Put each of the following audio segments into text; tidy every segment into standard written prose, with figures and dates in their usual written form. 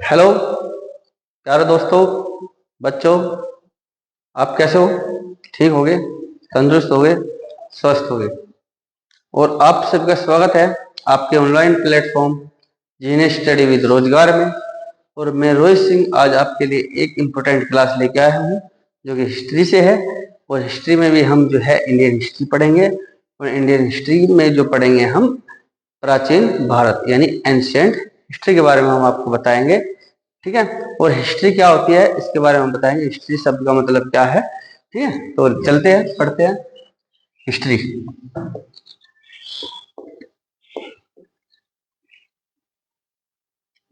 Hello प्यारे दोस्तों, बच्चों, आप कैसे हो? ठीक हो गए, तंदुरुस्त हो गए, स्वस्थ हो गए। और आप सबका स्वागत है आपके ऑनलाइन प्लेटफॉर्म जीने स्टडी विद रोजगार में। और मैं रोहित सिंह आज आपके लिए एक इम्पोर्टेंट क्लास लेके आया हूँ जो कि हिस्ट्री से है। और हिस्ट्री में भी हम जो है इंडियन हिस्ट्री पढ़ेंगे। और इंडियन हिस्ट्री में जो पढ़ेंगे हम प्राचीन भारत यानी एंशिएंट हिस्ट्री के बारे में हम आपको बताएंगे। ठीक है, और हिस्ट्री क्या होती है इसके बारे में बताएंगे। हिस्ट्री शब्द का मतलब क्या है, ठीक है। तो चलते हैं, पढ़ते हैं हिस्ट्री।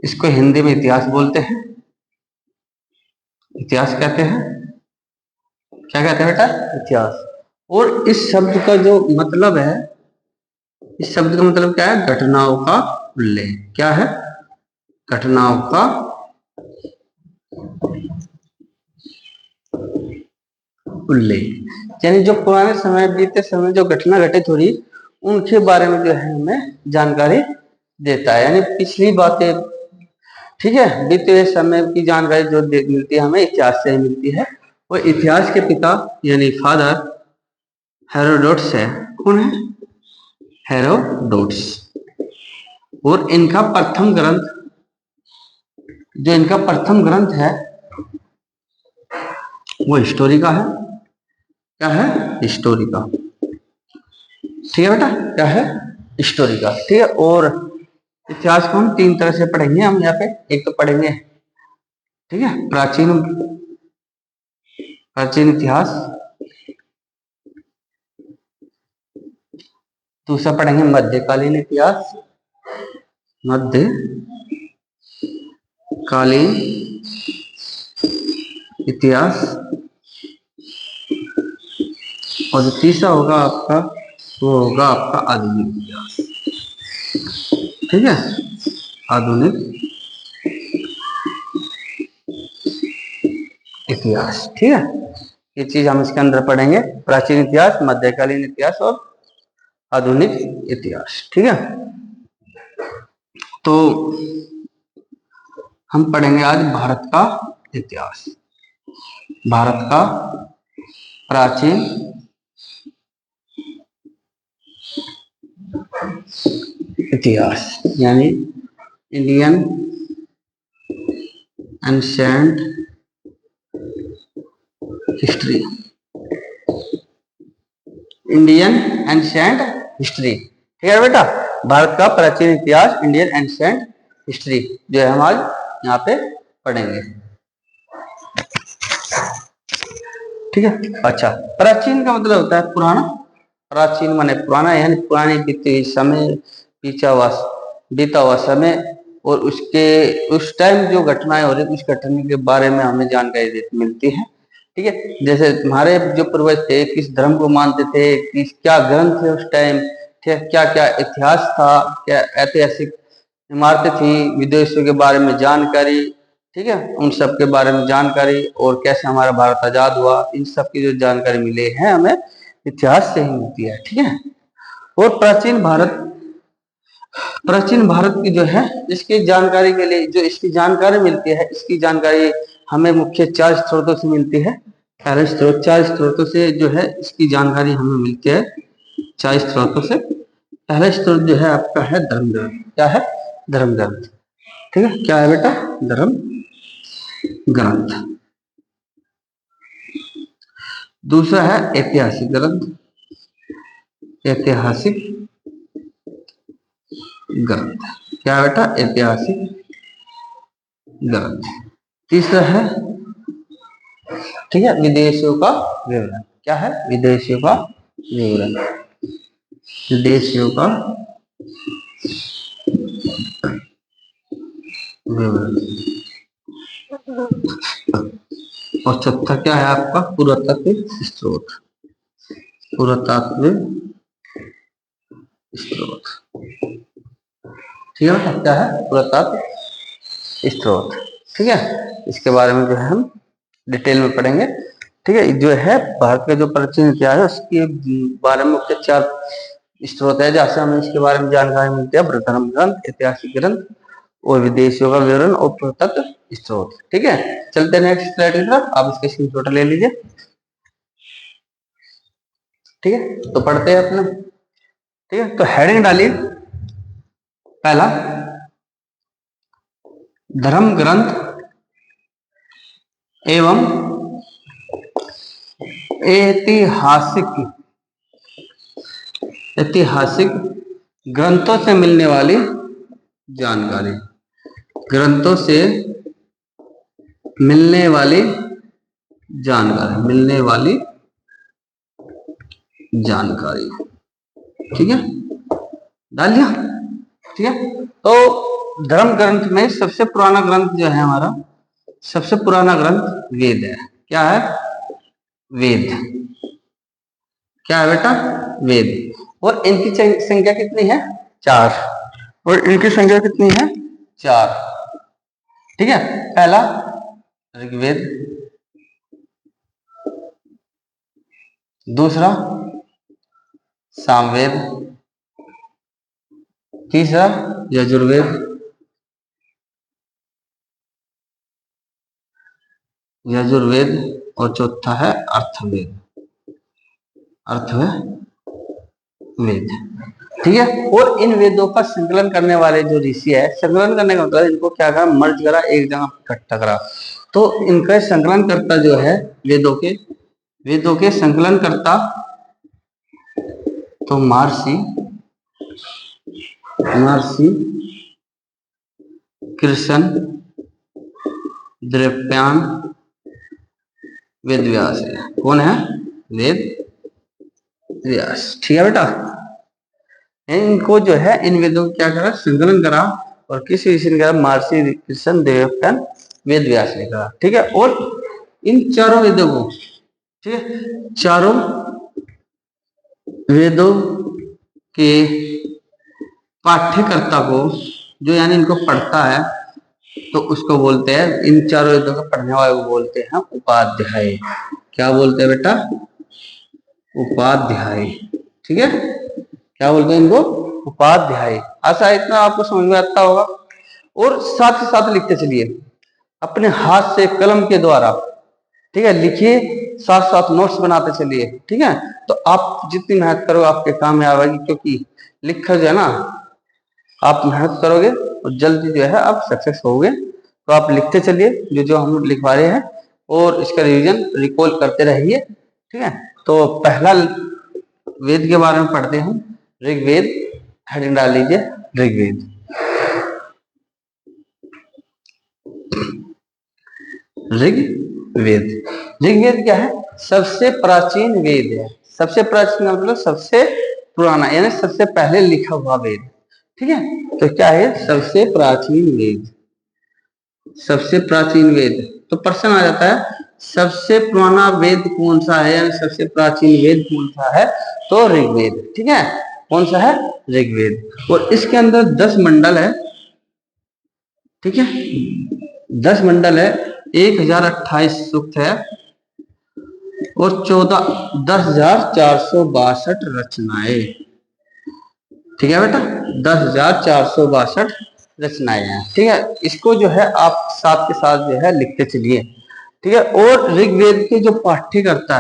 इसको हिंदी में इतिहास बोलते हैं। इतिहास कहते हैं, क्या कहते हैं बेटा? इतिहास। और इस शब्द का जो मतलब है, इस शब्द का मतलब क्या है? घटनाओं का उल्लेख। क्या है? घटनाओं का उल्लेख, यानी जो पुराने समय, बीते समय जो घटना घटित हो रही उनके बारे में जो है हमें जानकारी देता है। यानी पिछली बातें, ठीक है, बीते हुए समय की जानकारी जो मिलती है हमें इतिहास से ही मिलती है। और इतिहास के पिता यानी फादर हेरोडोटस है। कौन है? हेरोडोटस। और इनका प्रथम ग्रंथ, जो इनका प्रथम ग्रंथ है वो हिस्टोरी का है। क्या है? हिस्टोरी का। ठीक है बेटा, क्या है? हिस्टोरी का। ठीक है, और इतिहास को हम तीन तरह से पढ़ेंगे हम यहाँ पे। एक तो पढ़ेंगे, ठीक है, प्राचीन प्राचीन इतिहास। दूसरा पढ़ेंगे मध्यकालीन इतिहास, मध्यकालीन इतिहास। और जो तीसरा होगा आपका, वो होगा आपका आधुनिक इतिहास। ठीक है, आधुनिक इतिहास। ठीक है, ये चीज हम इसके अंदर पढ़ेंगे। प्राचीन इतिहास, मध्यकालीन इतिहास और आधुनिक इतिहास। ठीक है, तो हम पढ़ेंगे आज भारत का इतिहास। भारत का प्राचीन इतिहास यानी Indian ancient history. Indian ancient history. ठीक है बेटा, भारत का प्राचीन इतिहास, इंडियन एंशिएंट हिस्ट्री जो है हम आज यहाँ पे पढ़ेंगे। ठीक है, अच्छा, प्राचीन का मतलब होता है पुराना। प्राचीन माने पुराना, यानी पुरानी बीती हुई समय, बीता हुआ समय। और उसके उस टाइम जो घटनाएं हो रही उस घटना के बारे में हमें जानकारी मिलती है। ठीक है, जैसे हमारे जो पूर्वज थे किस धर्म को मानते थे, किस क्या ग्रंथ थे उस टाइम, क्या क्या इतिहास था, क्या ऐतिहासिक इमारतें थी, विदेशों के बारे में जानकारी। ठीक है, उन सब के बारे में जानकारी, और कैसे हमारा भारत आजाद हुआ, इन सब की जो जानकारी मिले हैं हमें इतिहास से ही मिलती है। ठीक है, और प्राचीन भारत की जो है इसकी जानकारी के लिए जो इसकी जानकारी मिलती है, इसकी जानकारी हमें मुख्य चार स्रोतों से मिलती है। पहले स्रोत, चार स्रोतों से जो है इसकी जानकारी हमें मिलती है, चार स्रोतों से। पहला स्रोत जो है आपका है धर्म ग्रंथ। क्या है? धर्म ग्रंथ। ठीक है, क्या है बेटा? धर्म ग्रंथ। दूसरा है ऐतिहासिक ग्रंथ, ऐतिहासिक ग्रंथ। क्या है बेटा? ऐतिहासिक ग्रंथ। तीसरा है, ठीक है, विदेशियों का विवरण। क्या है? विदेशियों का विवरण। विदेशियों का विवरण। और चौथा क्या है आपका? पुरातात्विक स्रोत। पुरातात्विक स्रोत। ठीक है, क्या है? पुरातात्विक स्रोत। ठीक है, इसके बारे में जो है हम डिटेल में पढ़ेंगे। ठीक है, जो है भारत का जो प्राचीन इतिहास है उसके बारे में मुख्य चार स्रोत है जहाँ से हमें इसके बारे में जानकारी मिलती है, धर्म ग्रंथ, ऐतिहासिक ग्रंथ और विदेशियों का विवरण और प्रत्यक्ष स्रोत। ठीक है, चलते हैं नेक्स्ट स्लाइड की तरफ, आप इसके स्क्रीनशॉट ले लीजिए। ठीक है, तो पढ़ते हैं अपने। ठीक है, तो हेडिंग डालिए, पहला धर्म ग्रंथ एवं ऐतिहासिक ग्रंथों से मिलने वाली जानकारी, ग्रंथों से मिलने वाली जानकारी। ठीक है, डाल दिया। ठीक है, तो धर्म ग्रंथ में सबसे पुराना ग्रंथ जो है हमारा, सबसे पुराना ग्रंथ वेद है। क्या है? वेद। क्या है बेटा? वेद। और इनकी संख्या कितनी है? 4। और इनकी संख्या कितनी है? 4। ठीक है, पहला ऋग्वेद, दूसरा सामवेद, तीसरा यजुर्वेद, और चौथा है अर्थवेद। ठीक है, और इन वेदों का संकलन करने वाले जो ऋषि है, संकलन करने का मतलब इनको क्या करा? मर्ज करा, एक जगह इकट्ठा करा। तो इनका संकलन करता जो है वेदों के संकलन करता तो महर्षि कृष्ण द्रव्यान वेद व्यास है। कौन है? वेद व्यास। ठीक है बेटा, इनको जो है इन वेदों को क्या करा? संकलन करा, और किस ऋषि ने करा? महर्षि कृष्ण द्रव्यान वेद व्यास ने करा। ठीक है, और इन चारों वेदों को, ठीक है, चारों वेदों के पाठ्यकर्ता को, जो यानी इनको पढ़ता है, तो उसको बोलते हैं, इन चारों वेदों को पढ़ने वाले को बोलते हैं उपाध्याय। क्या बोलते हैं बेटा? उपाध्याय। ठीक है, क्या बोलते हैं इनको? उपाध्याय। ऐसा इतना आपको समझ में आता होगा। और साथ ही साथ लिखते चलिए अपने हाथ से, कलम के द्वारा। ठीक है, लिखिए, साथ साथ नोट्स बनाते चलिए। ठीक है, तो आप जितनी मेहनत करोगे आपके काम में आएगी, क्योंकि लिखकर जो है ना, आप मेहनत करोगे और जल्दी जो है आप सक्सेस होगे। तो आप लिखते चलिए जो जो हम लिखवा रहे हैं, और इसका रिवीजन रिकॉल करते रहिए। ठीक है, तो पहला वेद के बारे में पढ़ते हैं, ऋग्वेद। हेडिंग डाल लीजिए ऋग्वेद। ऋग्वेद क्या है? सबसे प्राचीन वेद है। सबसे प्राचीन मतलब सबसे पुराना, यानी सबसे पहले लिखा हुआ वेद। ठीक है, तो क्या है? सबसे प्राचीन वेद। तो प्रश्न आ जाता है, सबसे पुराना वेद कौन सा है, यानी सबसे प्राचीन वेद कौन सा है? तो ऋग्वेद। ठीक है, कौन सा है? ऋग्वेद। और इसके अंदर 10 मंडल है। ठीक है, 10 मंडल है, 1028 सूक्त है, और 10,462 रचनाएं। ठीक है बेटा, 10,462 रचनाएं हैं। ठीक है, इसको जो है आप साथ के साथ जो है लिखते चलिए। ठीक है, और ऋग्वेद के जो पाठ्यकर्ता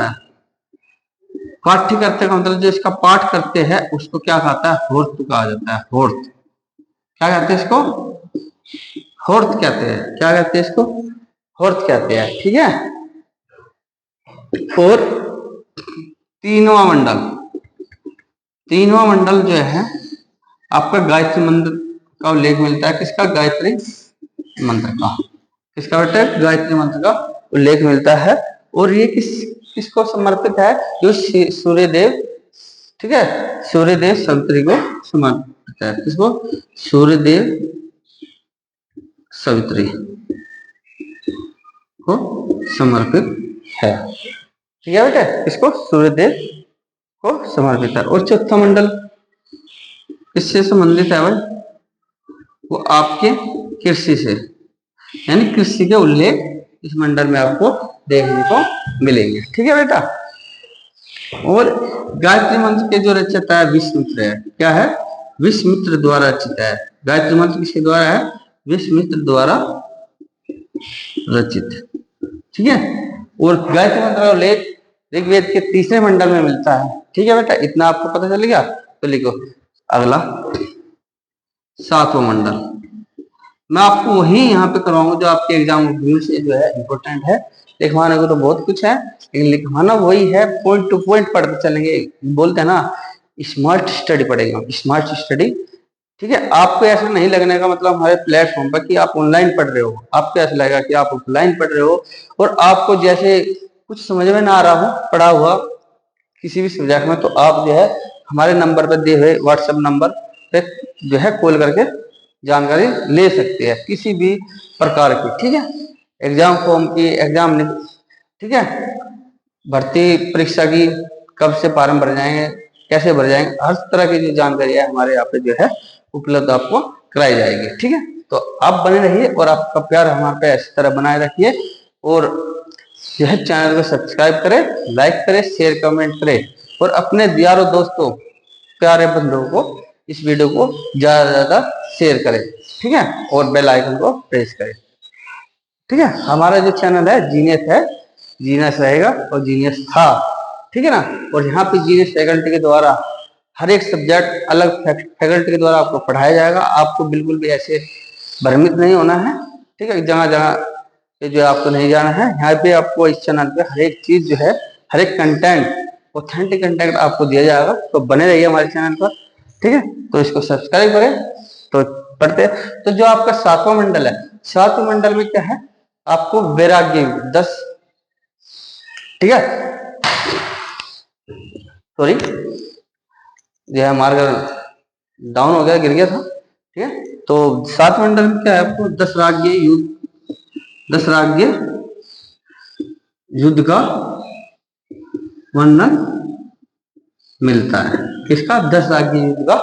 का मतलब जो इसका पाठ करते हैं उसको क्या कहता है? होर्त कहा जाता है। होर्त। क्या कहते हैं इसको? होर्त कहते हैं। क्या कहते हैं इसको? होर्त कहते हैं। ठीक है, और तीनवा मंडल जो है आपका गायत्री मंत्र का उल्लेख मिलता है। किसका? गायत्री मंत्र का। किसका बेटा? गायत्री मंत्र का उल्लेख मिलता है। और ये किसको समर्पित है? जो सूर्यदेव, ठीक है, सूर्यदेव सवित्री को समर्पित है। किसको? सूर्यदेव सवित्री को समर्पित है। ठीक है बेटा, इसको सूर्यदेव को समर्पित है। और चौथा मंडल किससे संबंधित है भाई? वो आपके कृषि से, यानी कृषि के उल्लेख इस मंडल में आपको देखने को मिलेंगे। ठीक है बेटा, और गायत्री मंत्र के जो रचयिता है विश्वामित्र है। क्या है? विश्वामित्र द्वारा रचित है। गायत्री मंत्र किसके द्वारा है? विश्वामित्र द्वारा रचित। ठीक है। और गायत्री मंत्र का उल्लेख ऋग्वेद के तीसरे मंडल में मिलता है। ठीक है बेटा, इतना आपको पता चल गया। तो लिखो अगला 7वां मंडल। मैं आपको वही यहाँ पे करवाऊंगा जो आपके एग्जाम से जो है इंपॉर्टेंट है। लिखवाने को तो बहुत कुछ है, लेकिन लिखवाना वही है, पॉइंट टू पॉइंट पढ़ते चलेंगे। बोलते हैं ना स्मार्ट स्टडी पढ़ेगा, स्मार्ट स्टडी। ठीक है। आपको ऐसा नहीं लगने का मतलब हमारे प्लेटफॉर्म पर कि आप ऑनलाइन पढ़ रहे हो, आपको ऐसा लगेगा कि आप ऑफलाइन पढ़ रहे हो और आपको जैसे कुछ समझ में ना आ रहा हो पढ़ा हुआ किसी भी सब्जेक्ट में, तो आप जो है हमारे नंबर पर दिए हुए व्हाट्सएप नंबर पे जो है कॉल करके जानकारी ले सकते हैं किसी भी प्रकार की। ठीक है। एग्जाम फॉर्म की, एग्जाम, ठीक है, भर्ती परीक्षा की, कब से फॉर्म भर जाएंगे, कैसे भर जाएंगे, हर तरह की जो जानकारी है हमारे यहाँ पे जो है उपलब्ध आपको कराई जाएगी। ठीक है। तो आप बने रहिए और आपका प्यार हमारे पे इसी तरह बनाए रखिए और यह चैनल को सब्सक्राइब करें, लाइक करें, शेयर कमेंट करें और अपने यारों दोस्तों प्यारे बंधुओं को इस वीडियो को ज्यादा से ज्यादा शेयर करें। ठीक है। और बेल आइकन को प्रेस करें। ठीक है। हमारा जो चैनल है जीनियस है, जीनियस रहेगा और जीनियस था। ठीक है ना। और यहाँ पे जीनियस फैकल्टी के द्वारा हर एक सब्जेक्ट अलग फैकल्टी के द्वारा आपको पढ़ाया जाएगा। आपको बिल्कुल भी ऐसे भ्रमित नहीं होना है। ठीक है। जगह जगह ये जो आपको नहीं जाना है, यहाँ पे आपको इस चैनल पे हर एक चीज जो है, हर एक कंटेंट, ऑथेंटिक कंटेंट आपको दिया जाएगा। तो बने रहिए हमारे चैनल पर। ठीक है। तो इसको सब्सक्राइब करें। तो पढ़ते, तो जो आपका 7वां मंडल है, 7वें मंडल में क्या है? आपको वैराग्य 10, ठीक है, सॉरी जो है मार्कर डाउन हो गया, गिर गया था। ठीक है। तो 7 मंडल में क्या है? आपको 10 राज्य युद्ध, 10 राज्य युद्ध का वर्णन मिलता है। किसका? 10 राज्य युद्ध का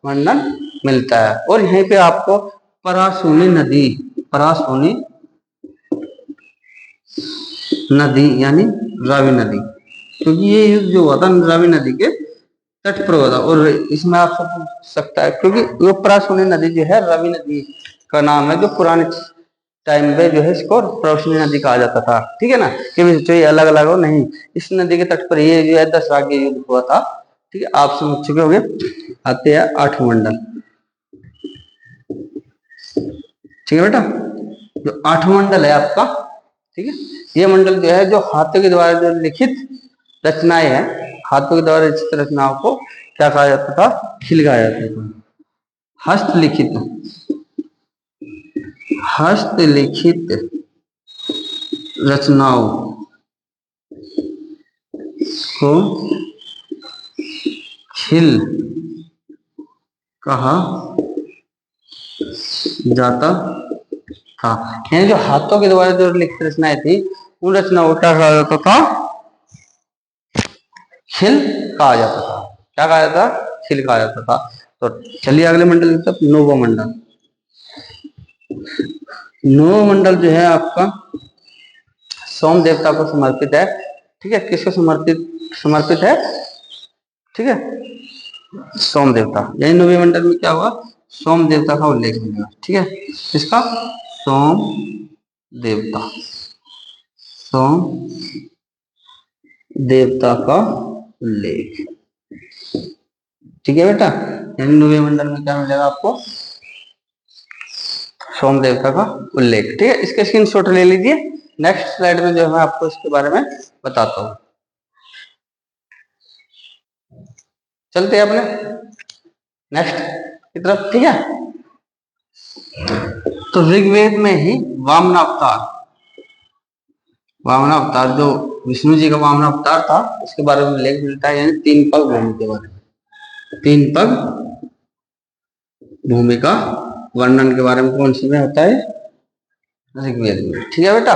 वर्णन मिलता है। और यहीं पे आपको पराशुनी नदी, पराशुनी नदी यानी रावी नदी, क्योंकि ये युद्ध जो हुआ था रावी नदी के तट पर हुआ था। और इसमें आप सब पूछ सकता है, क्योंकि वो पराशुनी नदी जो है रावी नदी का नाम है, जो पुराने टाइम पे जो है इसको पराशुनी नदी कहा जाता था। ठीक है ना। कि जो ये अलग अलग हो नहीं, इस नदी के तट पर ये जो है 10 राज्य युद्ध हुआ था। ठीक है। आप समझ चुके होंगे। आते हैं 8वां मंडल। ठीक है बेटा, जो 8वां मंडल है आपका, ठीक है, ये मंडल जो है जो हाथों के द्वारा जो लिखित रचनाएं हैं, हाथों के द्वारा रचित रचनाओं को क्या कहा जाता था? खिल कहा जाता था। हस्तलिखित, हस्तलिखित रचनाओं को खिल कहा जाता था। यानी जो हाथों के द्वारा जो लिखित रचनाएं थी, उन रचनाओं को क्या कहा जाता था? खिल कहा जाता था। क्या कहा जाता? खिल कहा जाता था। तो चलिए अगले मंडल की तरफ। 9वां मंडल। 9वां मंडल जो है आपका सोम देवता को समर्पित है। ठीक है। किसको समर्पित समर्पित है? ठीक है, सोम देवता। यानी 9वें मंडल में क्या हुआ? सोम देवता का उल्लेख मिलेगा। ठीक है। किसका? सोम देवता, सोम देवता का उल्लेख। ठीक है बेटा। यानी 9वें मंडल में क्या मिलेगा आपको? सोम देवता का उल्लेख। ठीक है। इसके स्क्रीनशॉट ले लीजिए। नेक्स्ट स्लाइड में जो है मैं आपको इसके बारे में बताता हूँ। चलते हैं अपने नेक्स्ट की तरफ। ठीक है। तो ऋग्वेद में ही वामन अवतार, वामन अवतार जो विष्णु जी का वामन अवतार था, उसके बारे में उल्लेख मिलता है। यानी 3 पग भूमि के बारे में, 3 पग भूमि का वर्णन के बारे में कौन सी में होता है? ऋग्वेद में। ठीक है बेटा।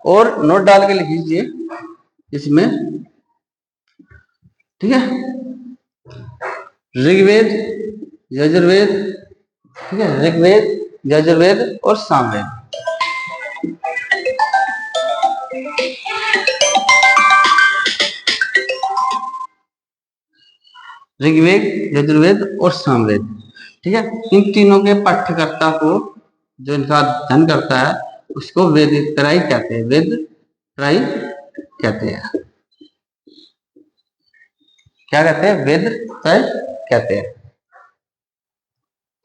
और नोट डाल के लिख लीजिए इसमें। ठीक है। ऋग्वेद, यजुर्वेद, ठीक है, ऋग्वेद, यजुर्वेद और सामवेद। ऋग्वेद, यजुर्वेद और सामवेद। ठीक है, इन तीनों के पाठ्यकर्ता को जो इनका अध्ययन करता है उसको वेद त्रय कहते हैं, वेद त्रय कहते हैं। क्या कहते हैं? वेद त्रय कहते हैं।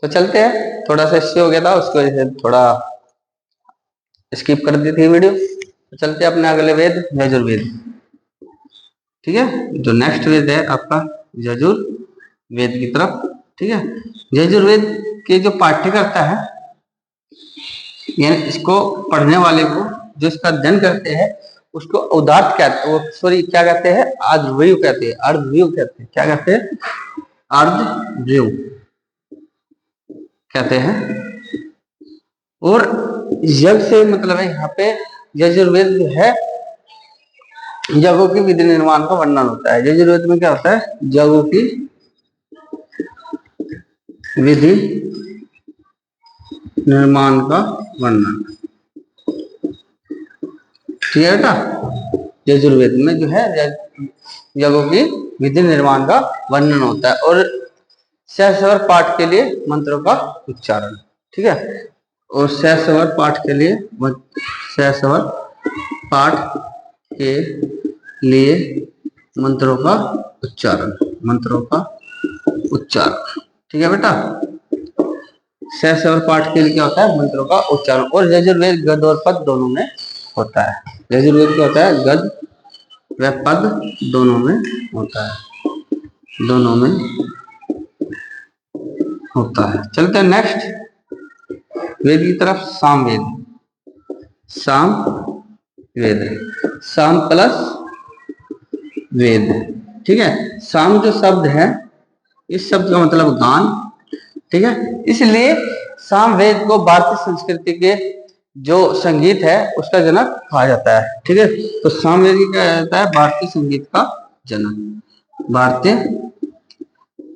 तो चलते हैं, थोड़ा सा इससे हो गया था, उसको थोड़ा स्किप कर दी थी वीडियो। तो चलते हैं अपने अगले वेद, यजुर्वेद। ठीक है, जो नेक्स्ट वेद है आपका यजुर्वेद की तरफ। ठीक है, यजुर्वेद के जो पाठ्यकर्ता है, यानी इसको पढ़ने वाले को, जो इसका अध्ययन करते हैं उसको उदात्त कहते, वो सॉरी क्या कहते हैं? अर्धव्यू कहते हैं, अर्धव्यू कहते हैं। क्या कहते हैं? अर्धव्यू कहते हैं। और यज्ञ से मतलब है यहाँ पे यजुर्वेद जो है यज्ञों की विधि निर्माण का वर्णन होता है। यजुर्वेद में क्या होता है? यज्ञों की विधि निर्माण का वर्णन। ठीक है बेटा, यजुर्वेद में जो है यज्ञों की विधि निर्माण का वर्णन होता है और सहस्वर पाठ के लिए मंत्रों का उच्चारण। ठीक है, और सहस्वर पाठ के लिए, सहस्वर पाठ के लिए मंत्रों का उच्चारण, मंत्रों का उच्चारण। ठीक है बेटा, सहस्वर पाठ के लिए क्या होता है? मंत्रों का उच्चारण। और यजुर्वेद गद और पद दोनों में होता है। यजुर्वेद क्या होता है? गद व पद दोनों में होता है, दोनों में होता है। चलते हैं नेक्स्ट वेद की तरफ, सामवेद। सामवेद, साम प्लस वेद। ठीक है, साम जो शब्द है, इस शब्द का मतलब गान। ठीक है, इसलिए सामवेद को भारतीय संस्कृति के जो संगीत है उसका जनक कहा जाता है। ठीक है, तो सामवेद की क्या जाता है? भारतीय संगीत का जनक, भारतीय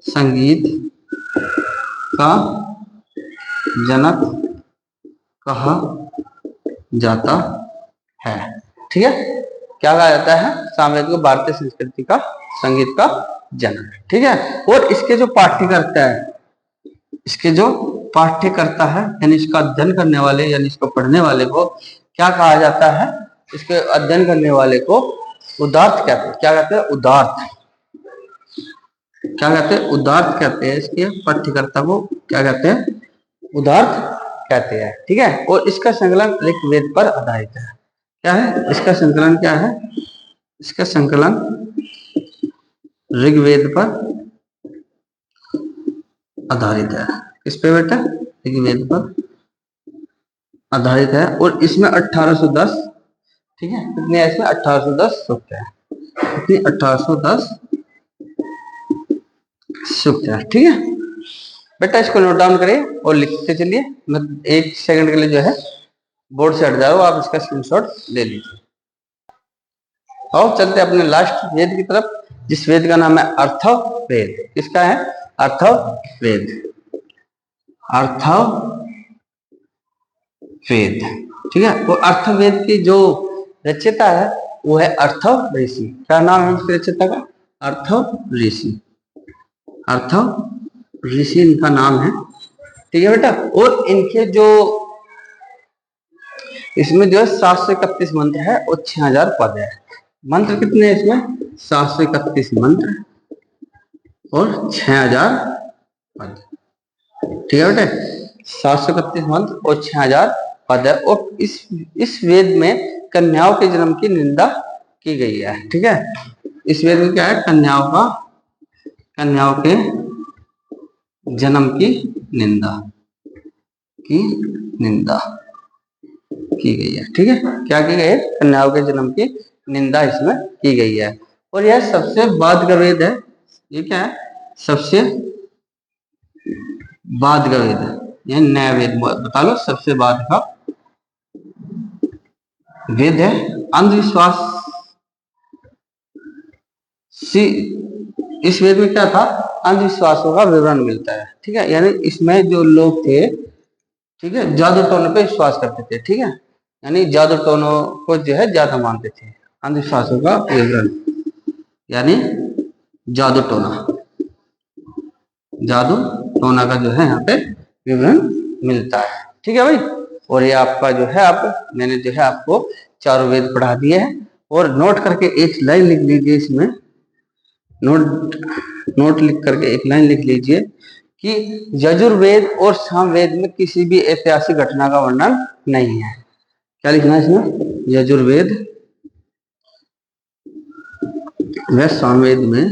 संगीत का जनक कहा जाता है। ठीक है, क्या कहा जाता है? सामवेद को भारतीय संस्कृति का संगीत का जनक। ठीक है, और इसके जो पाठ्यकर्ता है, इसके जो पाठ्यकर्ता है यानी इसका अध्ययन करने वाले, यानी इसको पढ़ने वाले को क्या कहा जाता है? इसके अध्ययन करने वाले को उदात्त कहते हैं। क्या कहते हैं? उदात्त। क्या कहते हैं? उदात्त कहते हैं। इसके पाठ्यकर्ता को क्या कहते हैं? उदात्त कहते हैं। ठीक है, और इसका संकलन ऋग्वेद पर आधारित है। क्या है इसका संकलन? क्या है इसका संकलन? ऋग्वेद पर आधारित है। किस पे बेटा? ऋग्वेद पर आधारित है। और इसमें 1810, ठीक है, कितने है इसमें? 1810 सूक्त है। कितनी? 1810 सूक्त है। ठीक है बेटा, इसको नोट डाउन करिए और लिखते चलिए। मैं 1 सेकंड के लिए जो है बोर्ड से हट जाओ, आप इसका स्क्रीनशॉट ले लीजिए। और चलते अपने लास्ट वेद की तरफ, जिस वेद का नाम है अर्थवेद। किसका है? अर्थवेद। अर्थवेद। ठीक है, वो अर्थवेद की जो रचयिता है वो है अर्थव ऋषि। क्या नाम है उसके रचयिता का? अर्थव ऋषि। अर्थव ऋषि इनका नाम है। ठीक है बेटा, और इनके जो इसमें जो है 731 मंत्र है और 6000 पद है। मंत्र कितने हैं इसमें? 731 मंत्र और 6000 पद। ठीक है बेटे, 731 मंत्र और 6000 पद है। और इस वेद में कन्याओं के जन्म की निंदा की गई है। ठीक है, इस वेद में क्या है? कन्याओं के जन्म की निंदा की गई है। ठीक है, क्या की गई है? कन्याओं के जन्म की निंदा इसमें की गई है। और यह सबसे बाद का वेद है। ये क्या है? सबसे बाद का वेद है, यह नया वेद बता लो। सबसे बाद का वेद है। अंधविश्वास इस वेद में क्या था? अंधविश्वासों का विवरण मिलता है। ठीक है, यानी इसमें जो लोग थे, ठीक है, जादू टोने पे विश्वास करते थे। ठीक है, यानी जादू टोनों को जो है ज्यादा मानते थे। अंधविश्वासों का विवरण यानी जादू टोना। जादू टोना का जो है यहाँ पे विवरण मिलता है। ठीक है भाई। और ये आपका जो है, आप मैंने जो है आपको चारों वेद पढ़ा दिए हैं। और नोट करके एक लाइन लिख लीजिए इसमें, नोट लिख करके एक लाइन लिख लीजिए कि यजुर्वेद और सामवेद में किसी भी ऐतिहासिक घटना का वर्णन नहीं है। क्या लिखना है इसमें? यजुर्वेद व सामवेद में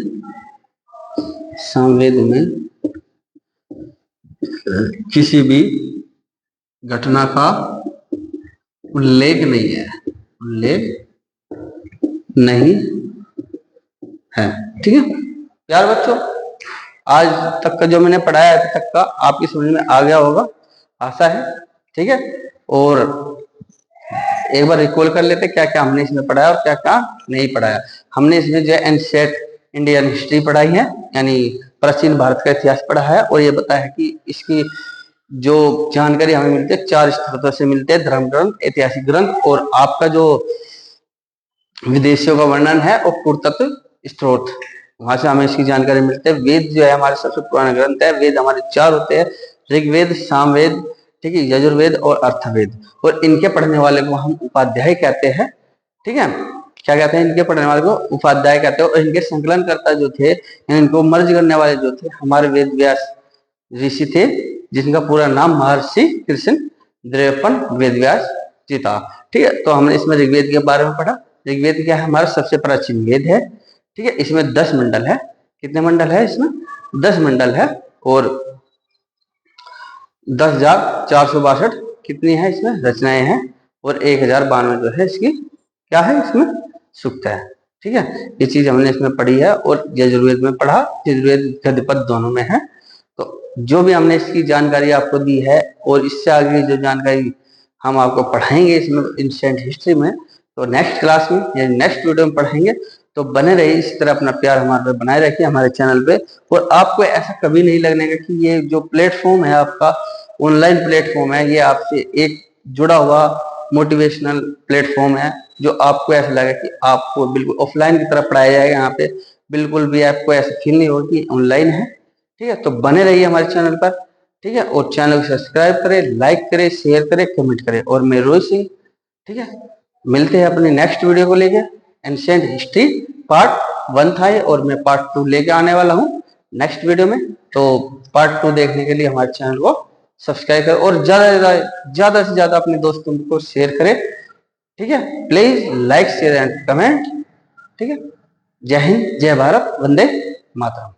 किसी भी घटना का उल्लेख नहीं है, उल्लेख नहीं है। ठीक है प्यार बच्चों, आज तक का जो मैंने पढ़ाया अभी तक का आपकी समझ में आ गया होगा, आशा है। ठीक है। और एक बार रिकॉल कर लेते क्या क्या हमने इसमें पढ़ाया और क्या क्या नहीं पढ़ाया। हमने इसमें जो एंशिएंट इंडियन हिस्ट्री पढ़ाई है, यानी प्राचीन भारत का इतिहास पढ़ा है। और ये बताया है कि इसकी जो जानकारी हमें मिलती है 4 स्रोतों से मिलते हैं, धर्म ग्रंथ, ऐतिहासिक ग्रंथ और आपका जो विदेशियों का वर्णन है और पुरातत्व स्रोत, वहां से हमें इसकी जानकारी मिलती है। वेद जो है हमारे सबसे पुराना ग्रंथ है। वेद हमारे 4 होते हैं, ऋग्वेद, सामवेद, ठीक है, यजुर्वेद और अर्थवेद। और इनके पढ़ने वाले को हम उपाध्याय कहते हैं। ठीक है, क्या कहते हैं? इनके पढ़ने वाले को उपाध्याय कहते हैं। और इनके संकलनकर्ता जो थे, इनको मर्ज करने वाले जो थे, हमारे वेद व्यास ऋषि थे, जिनका पूरा नाम महर्षि कृष्ण द्रव्यपन वेद व्यास जी था। ठीक है, तो हमने इसमें ऋग्वेद के बारे में पढ़ा। ऋग्वेद क्या है? हमारा सबसे प्राचीन वेद है। ठीक है, इसमें 10 मंडल है। कितने मंडल है इसमें? 10 मंडल है। और 10,462 कितनी है इसमें रचनाएं हैं। और 1092 जो है इसकी क्या है, इसमें सूक्त है। ठीक है, ये चीज हमने इसमें पढ़ी है। और यजुर्वेद में पढ़ा, यजुर्वेद गद्यपद दोनों में है। तो जो भी हमने इसकी जानकारी आपको दी है और इससे आगे जो जानकारी हम आपको पढ़ाएंगे इसमें एंशिएंट हिस्ट्री में, तो नेक्स्ट क्लास में या नेक्स्ट वीडियो में पढ़ाएंगे। तो बने रहिए, इसी तरह अपना प्यार हमारे पे बनाए रखिए, हमारे चैनल पे। और आपको ऐसा कभी नहीं लगने का कि ये जो प्लेटफॉर्म है आपका ऑनलाइन प्लेटफॉर्म है, ये आपसे एक जुड़ा हुआ मोटिवेशनल प्लेटफॉर्म है, जो आपको ऐसा लगे कि आपको बिल्कुल ऑफलाइन की तरह पढ़ाया जाएगा। यहाँ पे बिल्कुल भी आपको ऐसा फील नहीं होगा कि ऑनलाइन है। ठीक है, तो बने रहिए हमारे चैनल पर। ठीक है, और चैनल को सब्सक्राइब करें, लाइक करें, शेयर करें, कमेंट करें। और मैं रोहित सिंह, ठीक है, मिलते हैं अपने नेक्स्ट वीडियो को लेके। एंशिएंट हिस्ट्री पार्ट 1 था ये, और मैं पार्ट 2 लेके आने वाला हूँ नेक्स्ट वीडियो में। तो पार्ट 2 देखने के लिए हमारे चैनल को सब्सक्राइब करें और ज्यादा से ज्यादा अपने दोस्तों को शेयर करें। ठीक है, please like, share and comment. ठीक है, जय हिंद, जय भारत, वंदे मातरम।